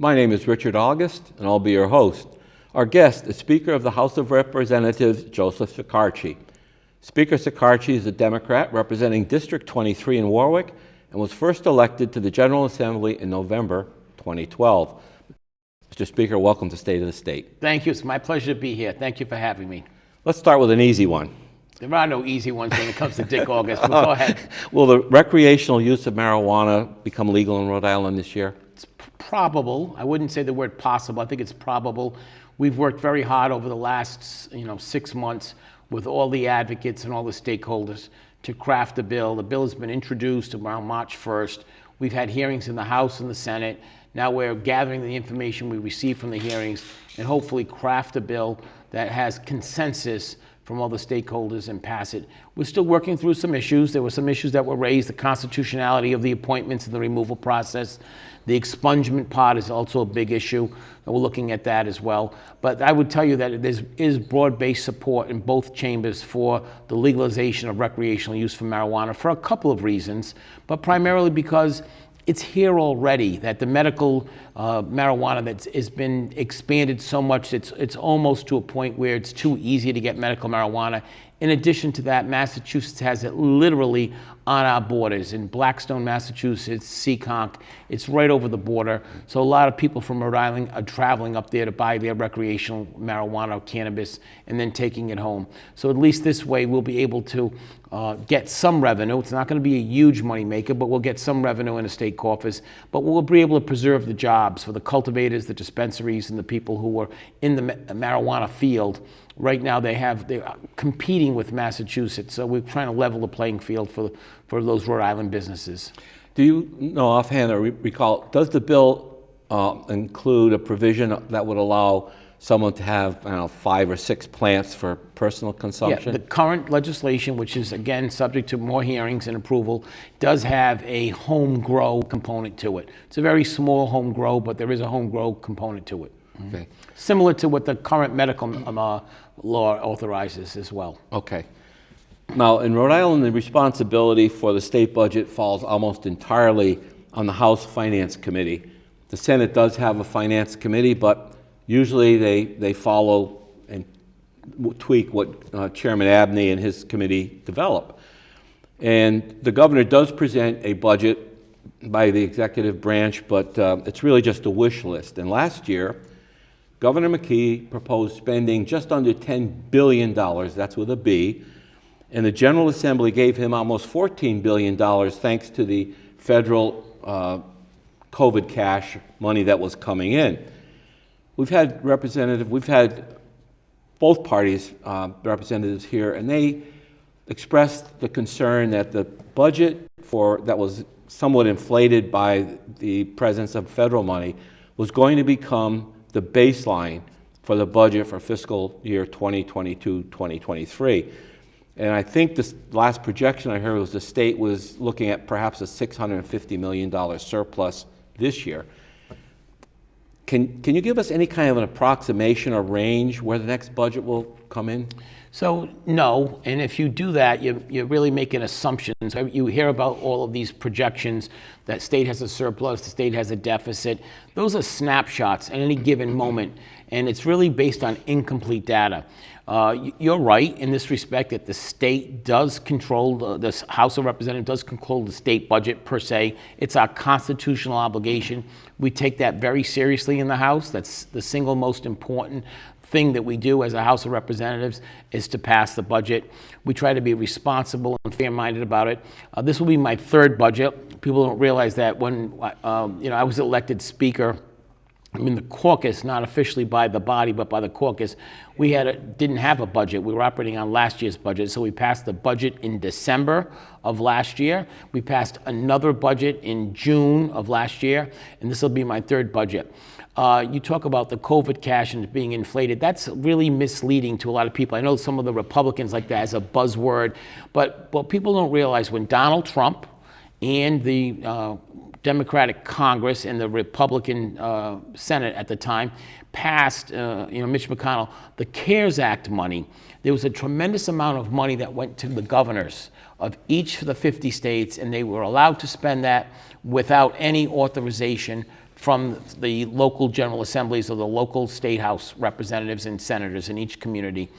My name is Richard August, and I'll be your host. Our guest is Speaker of the House of Representatives, Joseph Shekarchi. Speaker Shekarchi is a Democrat representing District 23 in Warwick and was first elected to the General Assembly in November 2012. Mr. Speaker, welcome to State of the State. Thank you. It's my pleasure to be here. Thank you for having me. Let's start with an easy one. There are no easy ones when it comes to Dick August, but go ahead. Will the recreational use of marijuana become legal in Rhode Island this year? It's probable. I wouldn't say the word possible. I think it's probable. We've worked very hard over the last 6 months with all the advocates and all the stakeholders to craft a bill. The bill has been introduced around March 1st. We've had hearings in the House and the Senate. Now we're gathering the information we receive from the hearings and hopefully craft a bill that has consensus from all the stakeholders and pass it. We're still working through some issues. There were some issues that were raised, the constitutionality of the appointments and the removal process. The expungement part is also a big issue, and we're looking at that as well. But I would tell you that there is broad-based support in both chambers for the legalization of recreational use for marijuana for a couple of reasons, but primarily because it's here already, that the medical marijuana has been expanded so much, it's almost to a point where it's too easy to get medical marijuana. In addition to that, Massachusetts has it literally on our borders. In Blackstone, Massachusetts, Seekonk, it's right over the border. So a lot of people from Rhode Island are traveling up there to buy their recreational marijuana or cannabis and then taking it home. So at least this way we'll be able to get some revenue. It's not going to be a huge money maker, but we'll get some revenue in the state coffers. But we'll be able to preserve the jobs for the cultivators, the dispensaries, and the people who are in the marijuana field. Right now they're competing with Massachusetts, so we're trying to level the playing field for those Rhode Island businesses. Do you know offhand or recall, does the bill include a provision that would allow someone to have, 5 or 6 plants for personal consumption? Yeah, the current legislation, which is again subject to more hearings and approval, does have a home grow component to it. It's a very small home grow, but there is a home grow component to it. Okay. Similar to what the current medical law authorizes as well. Okay. Now, in Rhode Island, the responsibility for the state budget falls almost entirely on the House Finance Committee. The Senate does have a finance committee, but usually they follow and tweak what Chairman Abney and his committee develop. And the governor does present a budget by the executive branch, but it's really just a wish list. And last year, Governor McKee proposed spending just under $10 billion, that's with a B, and the General Assembly gave him almost $14 billion thanks to the federal COVID cash money that was coming in. We've had both parties' representatives here, and they expressed the concern that the budget that was somewhat inflated by the presence of federal money was going to become the baseline for the budget for fiscal year 2022-2023. And I think this last projection I heard was the state was looking at perhaps a $650 million surplus this year. Can you give us any kind of an approximation or range where the next budget will come in? So no, and if you do that, you're really making assumptions. You hear about all of these projections that state has a surplus, the state has a deficit. Those are snapshots at any given moment, and it's really based on incomplete data. You're right in this respect that the state does control, the House of Representatives does control the state budget per se. It's our constitutional obligation. We take that very seriously in the House. That's the single most important thing that we do as a House of Representatives is to pass the budget. We try to be responsible and fair-minded about it. This will be my 3rd budget. People don't realize that when I was elected Speaker, the caucus, not officially by the body, but by the caucus, we didn't have a budget. We were operating on last year's budget, so we passed the budget in December of last year. We passed another budget in June of last year, and this will be my 3rd budget. You talk about the COVID cash and being inflated. That's really misleading to a lot of people. I know some of the Republicans like that as a buzzword, but people don't realize when Donald Trump and the Democratic Congress and the Republican Senate at the time passed, Mitch McConnell, the CARES Act money, there was a tremendous amount of money that went to the governors of each of the 50 states, and they were allowed to spend that without any authorization from the local general assemblies or the local state house representatives and senators in each community.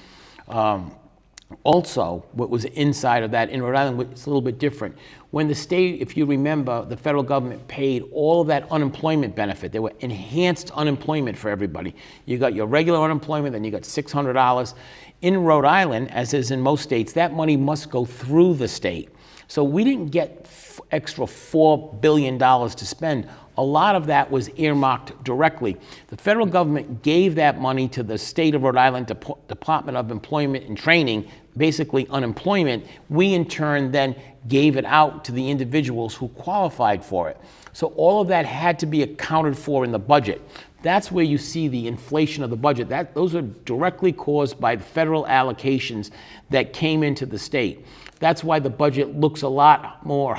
Also, what was inside of that in Rhode Island was a little bit different. When the state, if you remember, the federal government paid all of that unemployment benefit. There were enhanced unemployment for everybody. You got your regular unemployment, then you got $600. In Rhode Island, as is in most states, that money must go through the state. So we didn't get extra $4 billion to spend. A lot of that was earmarked directly. The federal government gave that money to the state of Rhode Island Department of Employment and Training, basically unemployment. We in turn then gave it out to the individuals who qualified for it. So all of that had to be accounted for in the budget. That's where you see the inflation of the budget. Those are directly caused by the federal allocations that came into the state. That's why the budget looks a lot more,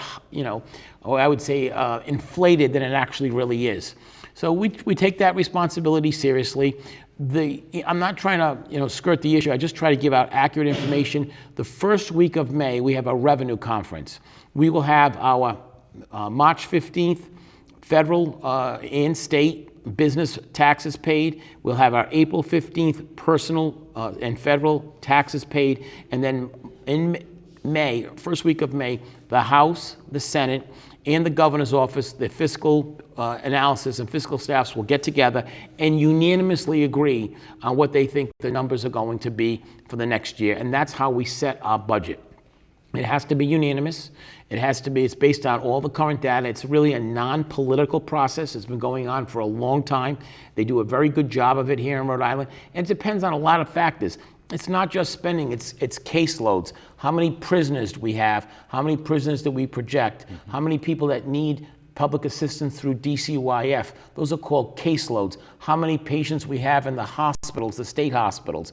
or I would say inflated than it actually really is. So we take that responsibility seriously. I'm not trying to skirt the issue. I just try to give out accurate information. The first week of May, we have a revenue conference. We will have our March 15th federal and state business taxes paid. We'll have our April 15th personal and federal taxes paid. And then in May, first week of May, the House, the Senate, and the governor's office, the fiscal analysis and fiscal staffs will get together and unanimously agree on what they think the numbers are going to be for the next year. And that's how we set our budget. It has to be unanimous. It's based on all the current data. It's really a non-political process. It's been going on for a long time. They do a very good job of it here in Rhode Island. And it depends on a lot of factors. It's not just spending, it's caseloads. How many prisoners do we have? How many prisoners do we project? How many people that need public assistance through DCYF? Those are called caseloads. How many patients we have in the hospitals, the state hospitals?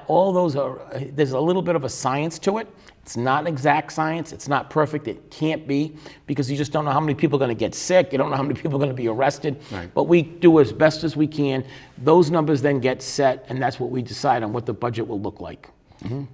All those are, there's a little bit of a science to it. It's not exact science. It's not perfect. It can't be, because you just don't know how many people are going to get sick. You don't know how many people are going to be arrested. Right. But we do as best as we can. Those numbers then get set, and that's what we decide on what the budget will look like. Mm-hmm.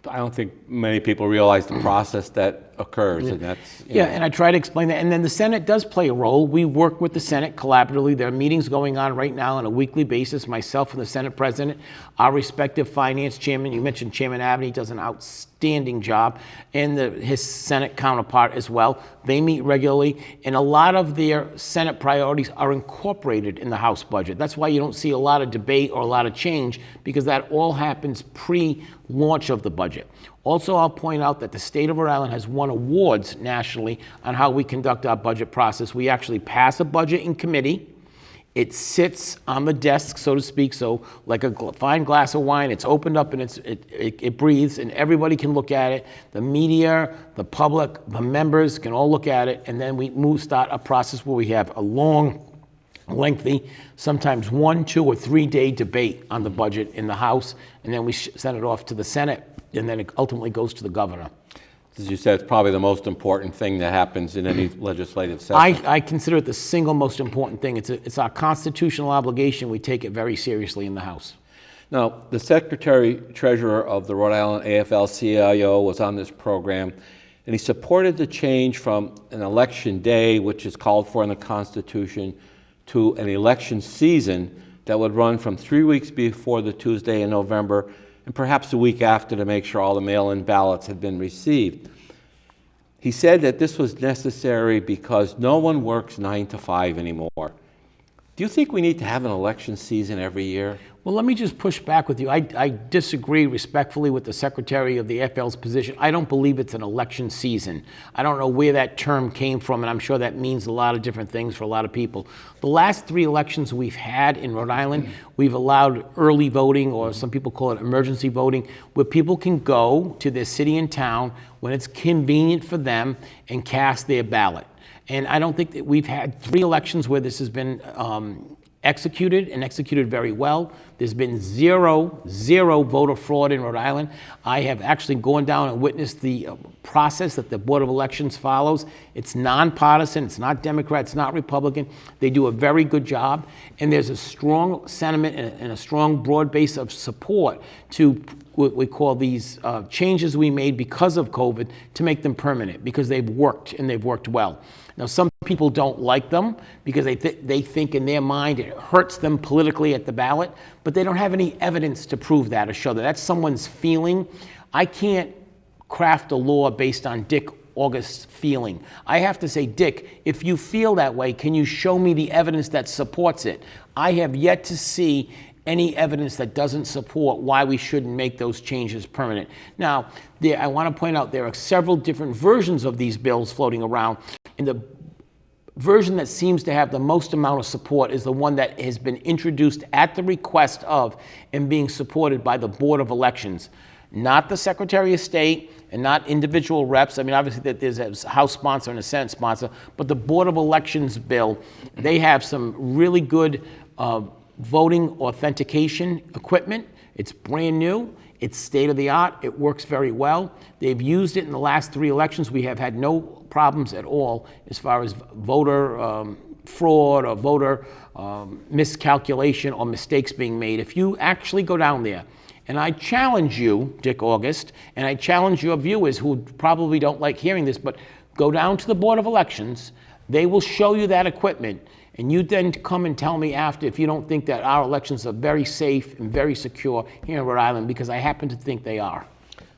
I don't think many people realize the process that occurs, and that's and I try to explain that. And then the Senate does play a role. We work with the Senate collaboratively. There are meetings going on right now on a weekly basis. Myself and the Senate President, our respective finance chairman. You mentioned Chairman Abney does an outstanding job, and his Senate counterpart as well. They meet regularly, and a lot of their Senate priorities are incorporated in the House budget. That's why you don't see a lot of debate or a lot of change, because that all happens pre-launch of the budget. Also, I'll point out that the state of Rhode Island has won awards nationally on how we conduct our budget process. We actually pass a budget in committee. It sits on the desk, so to speak, so like a fine glass of wine, it's opened up and it breathes, and everybody can look at it. The media, the public, the members can all look at it, and then we start a process where we have a long, lengthy, sometimes 1, 2, or 3 day debate on the budget in the House, and then we send it off to the Senate, and then it ultimately goes to the governor. As you said, it's probably the most important thing that happens in any legislative session. I consider it the single most important thing. It's our constitutional obligation. We take it very seriously in the House. Now, the Secretary-Treasurer of the Rhode Island AFL-CIO was on this program, and he supported the change from an election day, which is called for in the Constitution, to an election season that would run from 3 weeks before the Tuesday in November and perhaps a week after, to make sure all the mail-in ballots had been received. He said that this was necessary because no one works 9 to 5 anymore. Do you think we need to have an election season every year? Well, let me just push back with you. I disagree respectfully with the Secretary of the AFL's position. I don't believe it's an election season. I don't know where that term came from, and I'm sure that means a lot of different things for a lot of people. The last 3 elections we've had in Rhode Island, we've allowed early voting, or some people call it emergency voting, where people can go to their city and town when it's convenient for them and cast their ballot. And I don't think that we've had 3 elections where this has been executed, and executed very well. There's been zero voter fraud in Rhode Island. I have actually gone down and witnessed the process that the Board of Elections follows. It's nonpartisan, it's not Democrat, it's not Republican. They do a very good job, and there's a strong sentiment and a strong broad base of support to what we call these changes we made because of COVID to make them permanent, because they've worked and they've worked well. Now, some people don't like them because they think in their mind it hurts them politically at the ballot, but they don't have any evidence to prove that or show that. That's someone's feeling. I can't craft a law based on Dick August's feeling. I have to say, Dick, if you feel that way, can you show me the evidence that supports it? I have yet to see any evidence that doesn't support why we shouldn't make those changes permanent. Now, I want to point out there are several different versions of these bills floating around, and the version that seems to have the most amount of support is the one that has been introduced at the request of and being supported by the Board of Elections, not the Secretary of State and not individual reps. I mean, obviously that there's a House sponsor and a Senate sponsor, but the Board of Elections bill, they have some really good voting authentication equipment. It's brand new. It's state of the art. It works very well. They've used it in the last 3 elections. We have had no problems at all as far as voter fraud or voter miscalculation or mistakes being made. If you actually go down there, and I challenge you, Dick August, and I challenge your viewers who probably don't like hearing this, but go down to the Board of Elections. They will show you that equipment. And you then come and tell me after if you don't think that our elections are very safe and very secure here in Rhode Island, because I happen to think they are.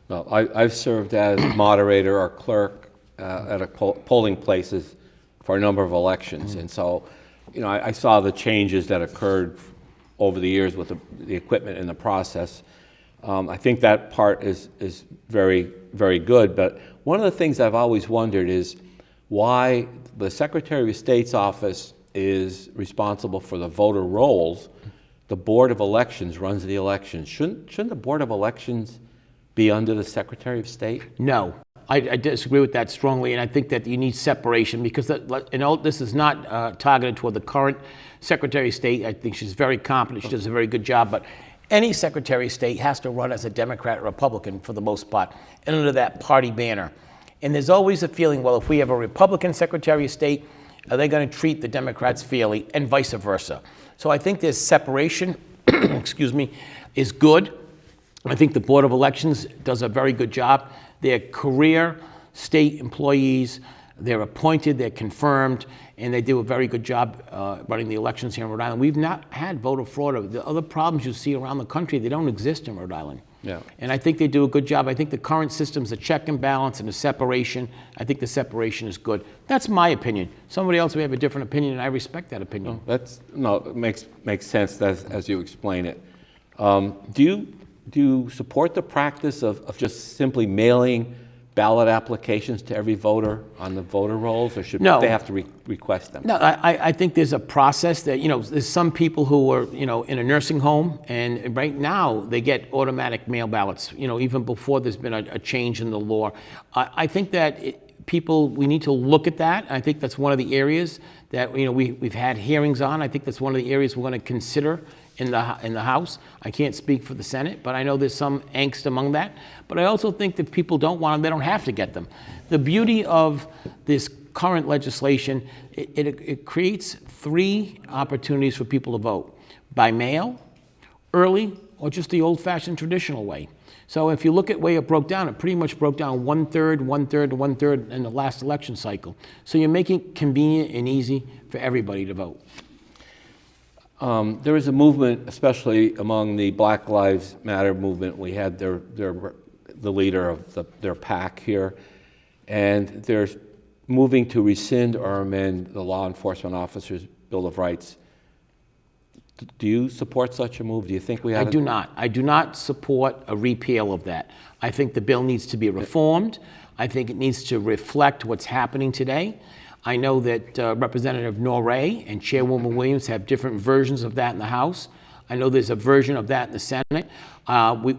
Well, I've served as moderator or clerk at polling places for a number of elections. And so, you know, I saw the changes that occurred over the years with the equipment and the process. I think that part is very, very good. But one of the things I've always wondered is why the Secretary of State's office is responsible for the voter rolls. The Board of Elections runs the elections. Shouldn't the Board of Elections be under the Secretary of State? No, I disagree with that strongly, and I think that you need separation because this is not targeted toward the current Secretary of State. I think she's very competent. She does a very good job, but any Secretary of State has to run as a Democrat or Republican for the most part, and under that party banner. And there's always a feeling, well, if we have a Republican Secretary of State, are they going to treat the Democrats fairly, and vice versa? So I think this separation, excuse me, is good. I think the Board of Elections does a very good job. They're career state employees. They're appointed, they're confirmed, and they do a very good job running the elections here in Rhode Island. We've not had voter fraud. The other problems you see around the country, they don't exist in Rhode Island. Yeah. And I think they do a good job. I think the current system's a check and balance and a separation. I think the separation is good. That's my opinion. Somebody else may have a different opinion, and I respect that opinion. It makes sense as you explain it. Do you support the practice of just simply mailing ballot applications to every voter on the voter rolls, or should they have to request them? No, I think there's a process that, there's some people who are, in a nursing home, and right now they get automatic mail ballots, even before there's been a change in the law. I think that we need to look at that. I think that's one of the areas that, we've had hearings on. I think that's one of the areas we're going to consider in the House. I can't speak for the Senate, but I know there's some angst among that. But I also think that people don't want them, they don't have to get them. The beauty of this current legislation, it creates 3 opportunities for people to vote: by mail, early, or just the old-fashioned traditional way. So if you look at the way it broke down, it pretty much broke down 1/3, 1/3, 1/3 in the last election cycle. So you're making it convenient and easy for everybody to vote. There is a movement, especially among the Black Lives Matter movement. We had the leader of their PAC here, and they're moving to rescind or amend the Law Enforcement Officers' Bill of Rights. Do you support such a move? Do you think we ought to? I do not. I do not support a repeal of that. I think the bill needs to be reformed. I think it needs to reflect what's happening today. I know that Representative Norrie and Chairwoman Williams have different versions of that in the House. I know there's a version of that in the Senate.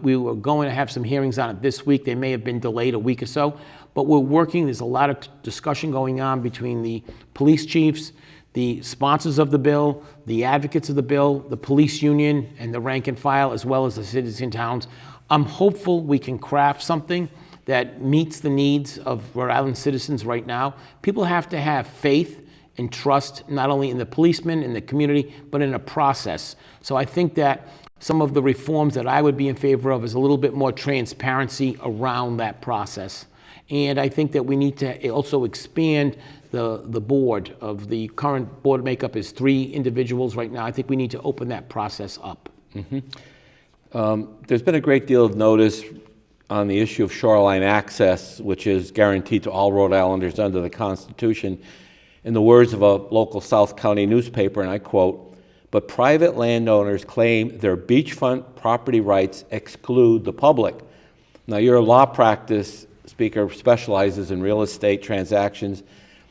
We were going to have some hearings on it this week. They may have been delayed a week or so, but we're working. There's a lot of discussion going on between the police chiefs, the sponsors of the bill, the advocates of the bill, the police union, and the rank and file, as well as the cities and towns. I'm hopeful we can craft something that meets the needs of Rhode Island citizens right now. People have to have faith and trust, not only in the policemen, in the community, but in a process. So I think that some of the reforms that I would be in favor of is a little bit more transparency around that process. And I think that we need to also expand the board. Of the current board makeup is 3 individuals right now. I think we need to open that process up. There's been a great deal of notice on the issue of shoreline access, which is guaranteed to all Rhode Islanders under the Constitution. In the words of a local South County newspaper, and I quote, "But private landowners claim their beachfront property rights exclude the public." Now, your law practice, Speaker, specializes in real estate transactions,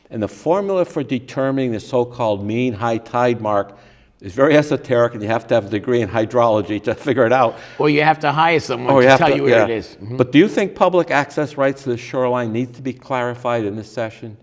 and the formula for determining the so-called mean high tide mark is very esoteric, and you have to have a degree in hydrology to figure it out. Or you have to hire someone to tell you where it is. But do you think public access rights to the shoreline need to be clarified in this session?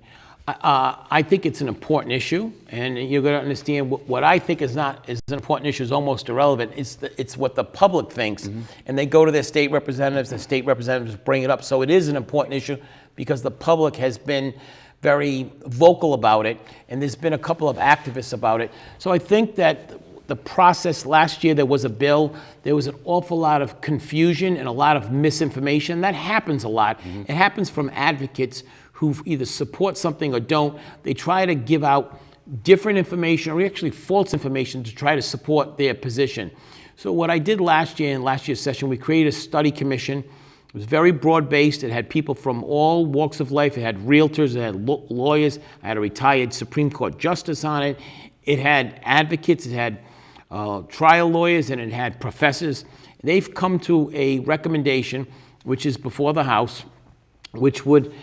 I think it's an important issue, and you're going to understand what I think is an important issue is almost irrelevant. It's what the public thinks, and they go to their state representatives, and state representatives bring it up. So it is an important issue because the public has been very vocal about it, and there's been a couple of activists about it. So I think that the process last year, there was a bill, there was an awful lot of confusion and a lot of misinformation. That happens a lot. It happens from advocates who either support something or don't. They try to give out different information or actually false information to try to support their position. So what I did last year, in last year's session, we created a study commission. It was very broad-based. It had people from all walks of life. It had realtors, it had lawyers, I had a retired Supreme Court justice on it. It had advocates, it had trial lawyers, and it had professors. They've come to a recommendation, which is before the House, which would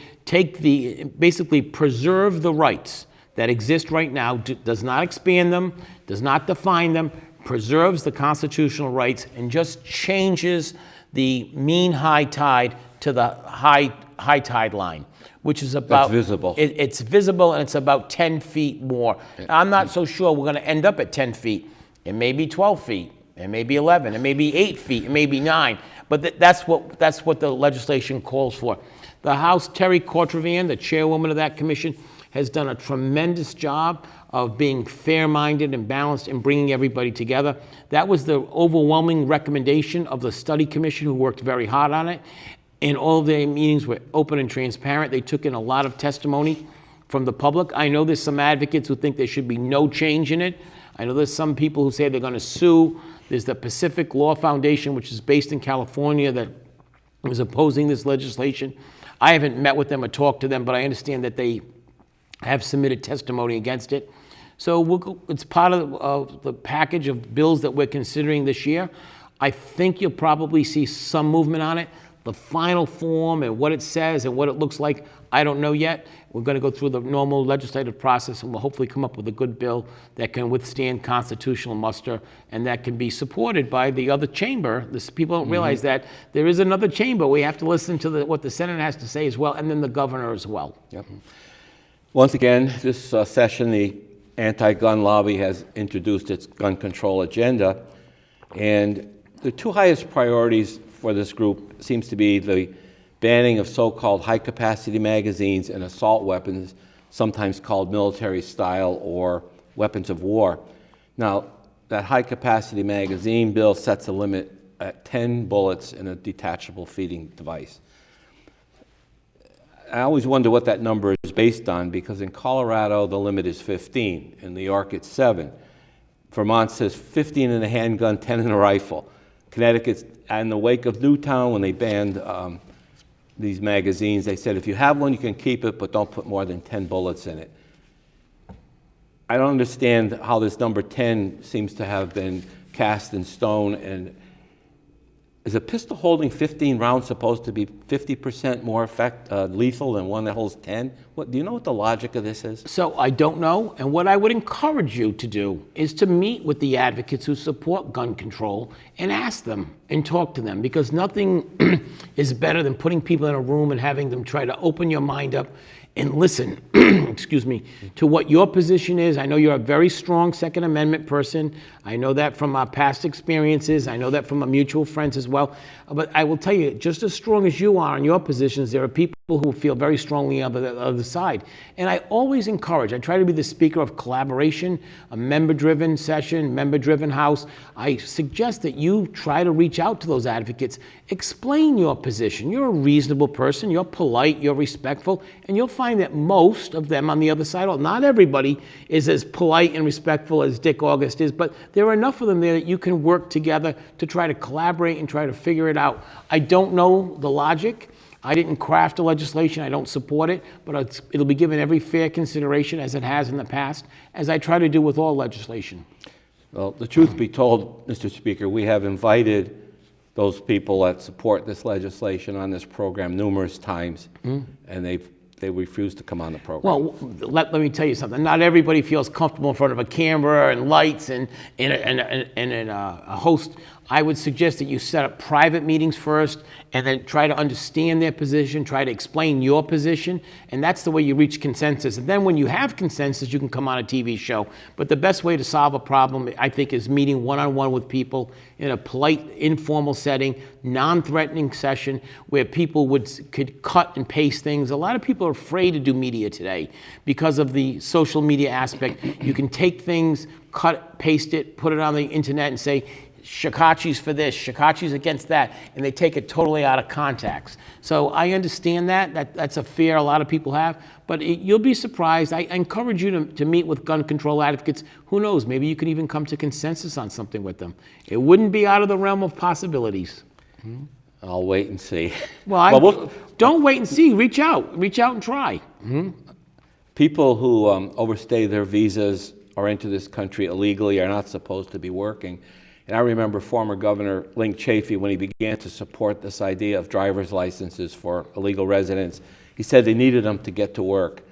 basically preserve the rights that exist right now, does not expand them, does not define them, preserves the constitutional rights, and just changes the mean high tide to the high tide line, which is about— That's visible. It's visible, and it's about 10 feet more. I'm not so sure we're going to end up at 10 feet. It may be 12 feet. It may be 11. It may be 8 feet. It may be 9. But that's what the legislation calls for. The House, Terry Cortravan, the chairwoman of that commission, has done a tremendous job of being fair-minded and balanced and bringing everybody together. That was the overwhelming recommendation of the study commission, who worked very hard on it. And all of their meetings were open and transparent. They took in a lot of testimony from the public. I know there's some advocates who think there should be no change in it. I know there's some people who say they're going to sue. There's the Pacific Law Foundation, which is based in California, that was opposing this legislation. I haven't met with them or talked to them, but I understand that they have submitted testimony against it. So it's part of the package of bills that we're considering this year. I think you'll probably see some movement on it. The final form and what it says and what it looks like, I don't know yet. We're going to go through the normal legislative process, and we'll hopefully come up with a good bill that can withstand constitutional muster and that can be supported by the other chamber. People don't realize that there is another chamber. We have to listen to what the Senate has to say as well, and then the governor as well. Yep. Once again, this session, the anti-gun lobby has introduced its gun control agenda, and the 2 highest priorities for this group seems to be the banning of so-called high-capacity magazines and assault weapons, sometimes called military-style or weapons of war. Now, that high-capacity magazine bill sets a limit at 10 bullets in a detachable feeding device. I always wonder what that number is based on, because in Colorado, the limit is 15. In New York, it's 7. Vermont says 15 in a handgun, 10 in a rifle. Connecticut's in the wake of Newtown, when they banned these magazines, they said if you have one, you can keep it, but don't put more than 10 bullets in it. I don't understand how this number 10 seems to have been cast in stone. And is a pistol holding 15 rounds supposed to be 50% more lethal than one that holds 10? Do you know what the logic of this is? So I don't know, and what I would encourage you to do is to meet with the advocates who support gun control and ask them and talk to them, because nothing is better than putting people in a room and having them try to open your mind up and listen, excuse me, to what your position is. I know you're a very strong Second Amendment person. I know that from our past experiences. I know that from our mutual friends as well. But I will tell you, just as strong as you are in your positions, there are people who feel very strongly on the other side. And I always encourage, I try to be the speaker of collaboration, a member-driven session, member-driven house. I suggest that you try to reach out to those advocates, explain your position. You're a reasonable person, you're polite, you're respectful, and you'll find that most of them on the other side, well, not everybody is as polite and respectful as Dick August is, but there are enough of them there that you can work together to try to collaborate and try to figure it out. I don't know the logic. I didn't craft the legislation, I don't support it, but it'll be given every fair consideration as it has in the past, as I try to do with all legislation. Well, the truth be told, Mr. Speaker, we have invited those people that support this legislation on this program numerous times, and they refuse to come on the program. Well, let me tell you something. Not everybody feels comfortable in front of a camera and lights and a host. I would suggest that you set up private meetings first and then try to understand their position, try to explain your position, and that's the way you reach consensus. And then when you have consensus, you can come on a TV show. But the best way to solve a problem, I think, is meeting one-on-one with people in a polite, informal setting, non-threatening session where people could cut and paste things. A lot of people are afraid to do media today because of the social media aspect. You can take things, cut, paste it, put it on the internet and say, Shekarchi's for this, Shekarchi's against that, and they take it totally out of context. So I understand that's a fear a lot of people have, but you'll be surprised. I encourage you to meet with gun control advocates. Who knows, maybe you could even come to consensus on something with them. It wouldn't be out of the realm of possibilities. I'll wait and see. Well, don't wait and see, reach out and try. People who overstay their visas or enter this country illegally are not supposed to be working. And I remember former Governor Link Chafee, when he began to support this idea of driver's licenses for illegal residents, he said they needed them to get to work.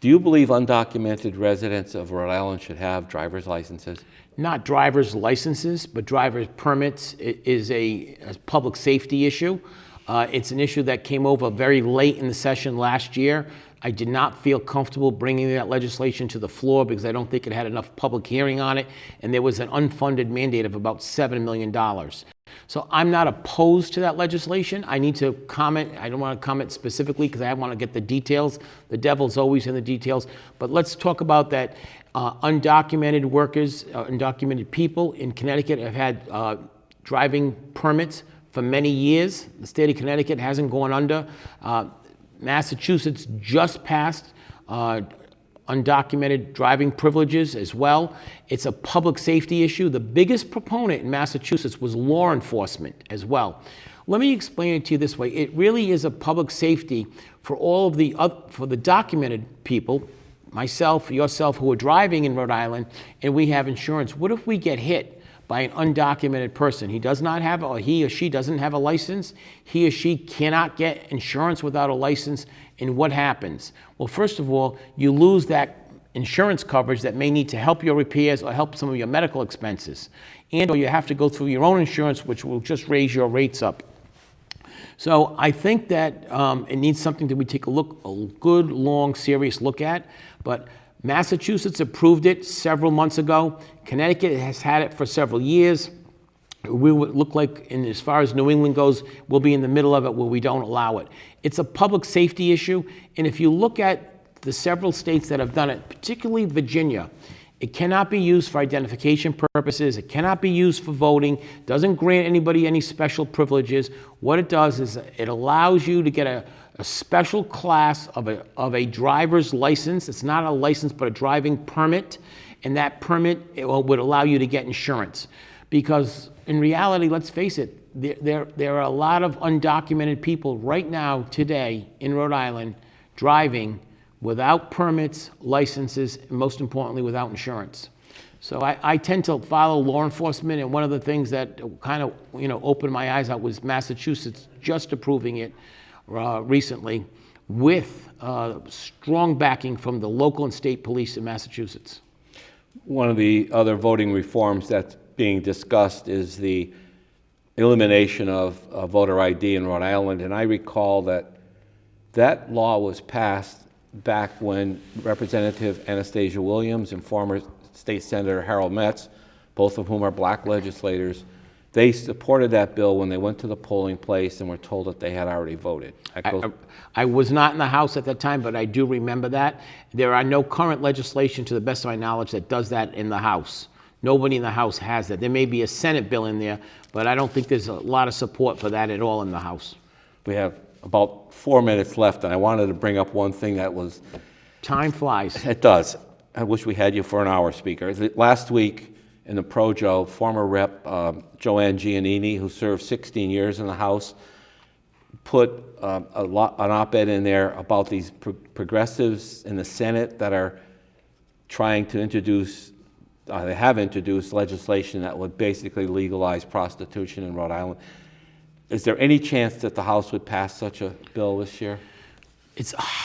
Do you believe undocumented residents of Rhode Island should have driver's licenses? Not driver's licenses, but driver's permits is a public safety issue. It's an issue that came over very late in the session last year. I did not feel comfortable bringing that legislation to the floor because I don't think it had enough public hearing on it, and there was an unfunded mandate of about $7 million. So I'm not opposed to that legislation. I need to comment. I don't want to comment specifically because I want to get the details. The devil's always in the details. But let's talk about that. Undocumented workers, undocumented people in Connecticut have had driving permits for many years. The state of Connecticut hasn't gone under. Massachusetts just passed undocumented driving privileges as well. It's a public safety issue. The biggest proponent in Massachusetts was law enforcement as well. Let me explain it to you this way. It really is a public safety for all of for the documented people, myself, yourself, who are driving in Rhode Island, and we have insurance. What if we get hit by an undocumented person? He does not have, or he or she doesn't have a license. He or she cannot get insurance without a license. And what happens? Well, first of all, you lose that insurance coverage that may need to help your repairs or help some of your medical expenses. And or you have to go through your own insurance, which will just raise your rates up. So I think that it needs something that we take a good, long, serious look at. But Massachusetts approved it several months ago. Connecticut has had it for several years. We would look like, and as far as New England goes, we'll be in the middle of it where we don't allow it. It's a public safety issue, and if you look at the several states that have done it, particularly Virginia, it cannot be used for identification purposes. It cannot be used for voting. Doesn't grant anybody any special privileges. What it does is it allows you to get a special class of a driver's license. It's not a license, but a driving permit. And that permit would allow you to get insurance. Because in reality, let's face it, there are a lot of undocumented people right now, today, in Rhode Island, driving without permits, licenses, and most importantly, without insurance. So I tend to follow law enforcement, and one of the things that kind of opened my eyes out was Massachusetts just approving it recently with strong backing from the local and state police in Massachusetts. One of the other voting reforms that's being discussed is the elimination of voter ID in Rhode Island, and I recall that law was passed back when Representative Anastasia Williams and former State Senator Harold Metz, both of whom are black legislators, they supported that bill when they went to the polling place and were told that they had already voted. I was not in the House at that time, but I do remember that. There are no current legislation, to the best of my knowledge, that does that in the House. Nobody in the House has that. There may be a Senate bill in there, but I don't think there's a lot of support for that at all in the House. We have about 4 minutes left, and I wanted to bring up one thing that was... Time flies. It does. I wish we had you for an hour, Speaker. Last week, in the Projo, former Rep. Joanne Giannini, who served 16 years in the House, put an op-ed in there about these progressives in the Senate that are trying to introduce, they have introduced legislation that would basically legalize prostitution in Rhode Island. Is there any chance that the House would pass such a bill this year?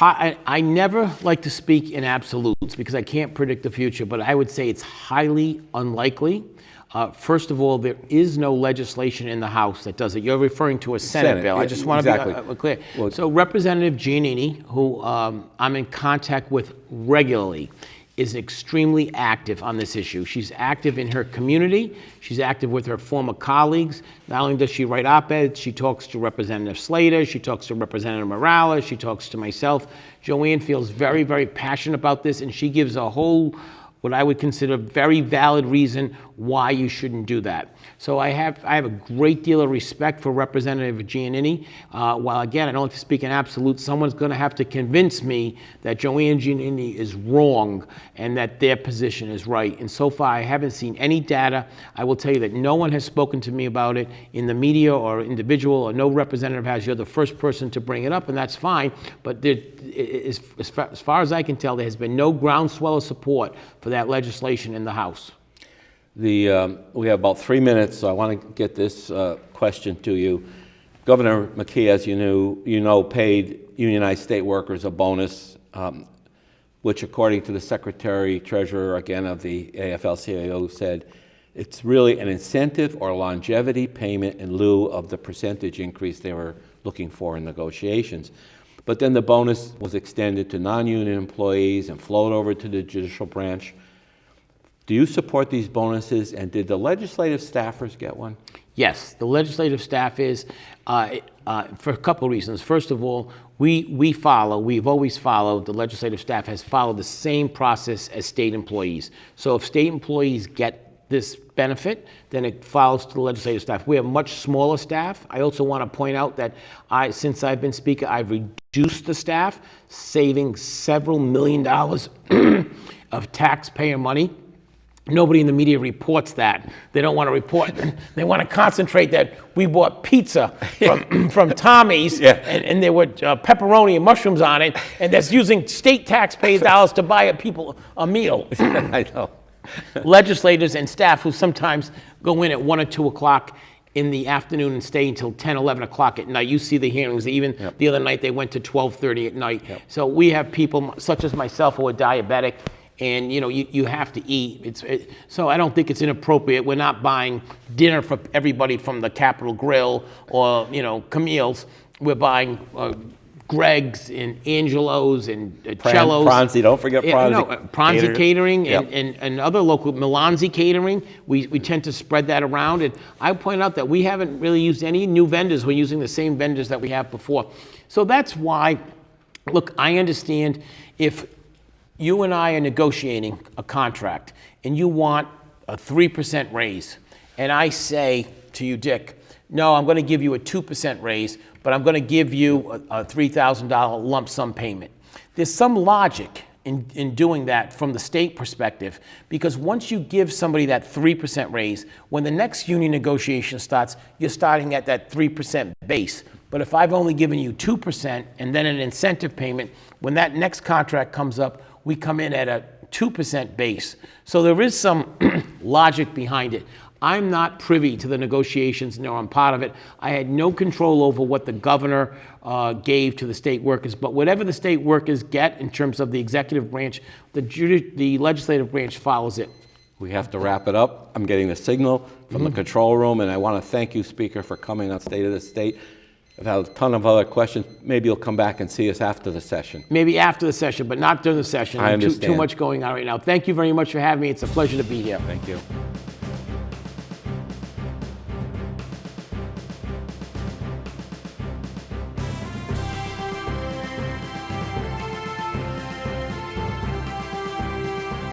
I never like to speak in absolutes because I can't predict the future, but I would say it's highly unlikely. First of all, there is no legislation in the House that does it. You're referring to a Senate bill. I just want to be clear. Well, so Representative Giannini, who I'm in contact with regularly, is extremely active on this issue. She's active in her community. She's active with her former colleagues. Not only does she write op-eds, she talks to Representative Slater, she talks to Representative Morales, she talks to myself. Joanne feels very, very passionate about this, and she gives a whole, what I would consider very valid reason why you shouldn't do that. So I have a great deal of respect for Representative Giannini. While again, I don't like to speak in absolute, someone's going to have to convince me that Joanne Giannini is wrong and that their position is right. And so far, I haven't seen any data. I will tell you that no one has spoken to me about it in the media or individual, or no representative has. You're the first person to bring it up, and that's fine. But there, as far as I can tell, there has been no groundswell of support for that legislation in the House. We have about 3 minutes, so I want to get this question to you. Governor McKee, as you know, paid unionized state workers a bonus, which according to the Secretary-Treasurer, again, of the AFL-CIO, said it's really an incentive or longevity payment in lieu of the percentage increase they were looking for in negotiations. But then the bonus was extended to non-union employees and flowed over to the judicial branch. Do you support these bonuses, and did the legislative staffers get one? Yes, the legislative staff is, for a couple of reasons. First of all, we've always followed, the legislative staff has followed the same process as state employees. So if state employees get this benefit, then it follows to the legislative staff. We have much smaller staff. I also want to point out that since I've been Speaker, I've reduced the staff, saving several $1 million of taxpayer money. Nobody in the media reports that. They don't want to report. They want to concentrate that we bought pizza from Tommy's, yeah, and there were pepperoni and mushrooms on it, and that's using state taxpayer dollars to buy people a meal. I know. Legislators and staff who sometimes go in at 1 or 2 o'clock in the afternoon and stay until 10, 11 o'clock at night. You see the hearings. Even the other night they went to 12:30 at night. Yep. So we have people such as myself who are diabetic, and you have to eat. So I don't think it's inappropriate. We're not buying dinner for everybody from the Capitol Grill or Camille's. We're buying Greg's and Angelo's and Cello's. Pronzi, don't forget Pronzi. Pronzi Catering and other local, Milanzi Catering. We tend to spread that around. And I point out that we haven't really used any new vendors. We're using the same vendors that we have before. So that's why, look, I understand if you and I are negotiating a contract and you want a 3% raise, and I say to you, Dick, no, I'm going to give you a 2% raise, but I'm going to give you a $3,000 lump sum payment. There's some logic in doing that from the state perspective, because once you give somebody that 3% raise, when the next union negotiation starts, you're starting at that 3% base. But if I've only given you 2% and then an incentive payment, when that next contract comes up, we come in at a 2% base. So there is some logic behind it. I'm not privy to the negotiations, nor I'm part of it. I had no control over what the governor gave to the state workers, but whatever the state workers get in terms of the executive branch, the legislative branch follows it. We have to wrap it up. I'm getting the signal from the control room, and I want to thank you, Speaker, for coming on State of the State. I've had a ton of other questions. Maybe you'll come back and see us after the session. Maybe after the session, but not during the session. I Too understand. much going on right now. Thank you very much for having me. It's a pleasure to be here. Thank you.